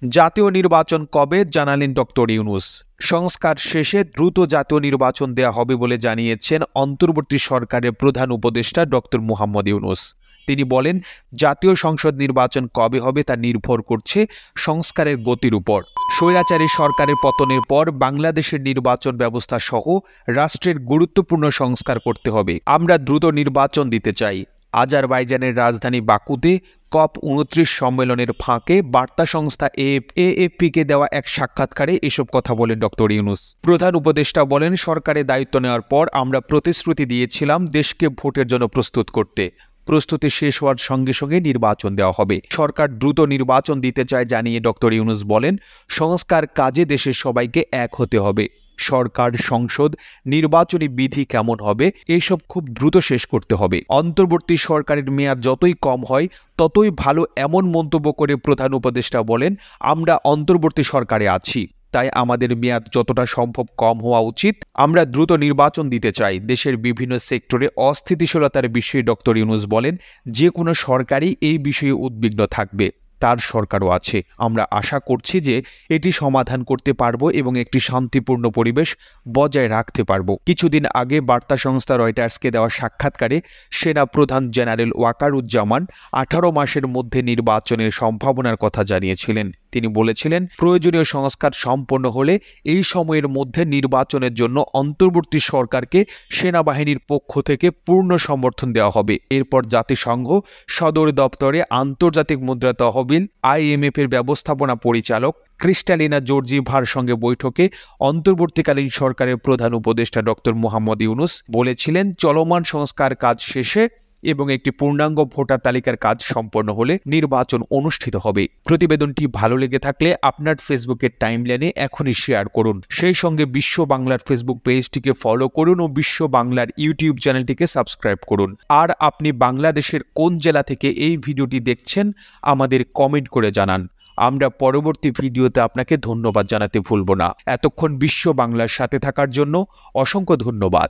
জাতীয় নির্বাচন কবে জানালেন ডক্টর ইউনূস। সংস্কার শেষে দ্রুত জাতীয় নির্বাচন দেয়া হবে বলে জানিয়েছেন অন্তর্বর্তী সরকারের প্রধান উপদেষ্টা ডক্টর মোহাম্মদ ইউনূস। তিনি বলেন, জাতীয় সংসদ নির্বাচন কবে হবে তা নির্ভর করছে সংস্কারের গতির উপর। স্বৈরাচারী সরকারের পতনের পর বাংলাদেশের নির্বাচন ব্যবস্থা সহ রাষ্ট্রের গুরুত্বপূর্ণ সংস্কার করতে হবে। আমরা দ্রুত নির্বাচন দিতে চাই। আজারবাইজানের রাজধানী বাকুতে COP29 সম্মেলনের ফাঁকে বার্তা সংস্থা AFP-কে দেওয়া এক সাক্ষাৎকারে এসব কথা বলেন ডক্টর ইউনূস। প্রধান উপদেষ্টা বলেন, সরকারের দায়িত্ব নেওয়ার পর আমরা প্রতিশ্রুতি দিয়েছিলাম দেশকে ভোটের জন্য প্রস্তুত করতে। প্রস্তুতি শেষ হওয়ার সঙ্গে সঙ্গে নির্বাচন দেওয়া হবে। সরকার দ্রুত নির্বাচন দিতে চায় জানিয়ে ডক্টর ইউনূস বলেন, সংস্কার কাজে দেশের সবাইকে এক হতে হবে। সরকার, সংসদ, নির্বাচনী বিধি কেমন হবে এইসব খুব দ্রুত শেষ করতে হবে। অন্তর্বর্তী সরকারের মেয়াদ যতই কম হয় ততই ভালো, এমন মন্তব্য করে প্রধান উপদেষ্টা বলেন, আমরা অন্তর্বর্তী সরকারে আছি, তাই আমাদের মেয়াদ যতটা সম্ভব কম হওয়া উচিত। আমরা দ্রুত নির্বাচন দিতে চাই। দেশের বিভিন্ন সেক্টরে অস্থিতিশীলতার বিষয়ে ডক্টর ইউনূস বলেন, যে কোনো সরকারই এই বিষয়ে উদ্বিগ্ন থাকবে। তার সরকারও আছে। আমরা আশা করছি যে এটি সমাধান করতে পারব এবং একটি শান্তিপূর্ণ পরিবেশ বজায় রাখতে পারব। কিছুদিন আগে বার্তা সংস্থা রয়টার্সকে দেওয়া সাক্ষাৎকারে সেনা প্রধান জেনারেল ওয়াকারুজ্জামান 18 মাসের মধ্যে নির্বাচনের সম্ভাবনার কথা জানিয়েছিলেন। তিনি বলেছিলেন, প্রয়োজনীয় সংস্কার সম্পন্ন হলে এই সময়ের মধ্যে নির্বাচনের জন্য অন্তর্বর্তী সরকারকে সেনাবাহিনীর পক্ষ থেকে পূর্ণ সমর্থন দেওয়া হবে। এরপর জাতিসংঘ সদর দপ্তরে আন্তর্জাতিক মুদ্রা তহবিল IMF এর ব্যবস্থাপনা পরিচালক ক্রিস্টালিনা জর্জিভার সঙ্গে বৈঠকে অন্তর্বর্তীকালীন সরকারের প্রধান উপদেষ্টা ডক্টর মোহাম্মদ ইউনূস বলেছিলেন, চলমান সংস্কার কাজ শেষে এবং একটি পূর্ণাঙ্গ ভোটার তালিকার কাজ সম্পন্ন হলে নির্বাচন অনুষ্ঠিত হবে। প্রতিবেদনটি ভালো লেগে থাকলে আপনার ফেসবুকের টাইমলাইনে এখনই শেয়ার করুন। সেই সঙ্গে বিশ্ব বাংলার ফেসবুক পেজটিকে ফলো করুন ও বিশ্ব বাংলার ইউটিউব চ্যানেলটিকে সাবস্ক্রাইব করুন। আর আপনি বাংলাদেশের কোন জেলা থেকে এই ভিডিওটি দেখছেন আমাদের কমেন্ট করে জানান। আমরা পরবর্তী ভিডিওতে আপনাকে ধন্যবাদ জানাতে ভুলব না। এতক্ষণ বিশ্ব বাংলার সাথে থাকার জন্য অসংখ্য ধন্যবাদ।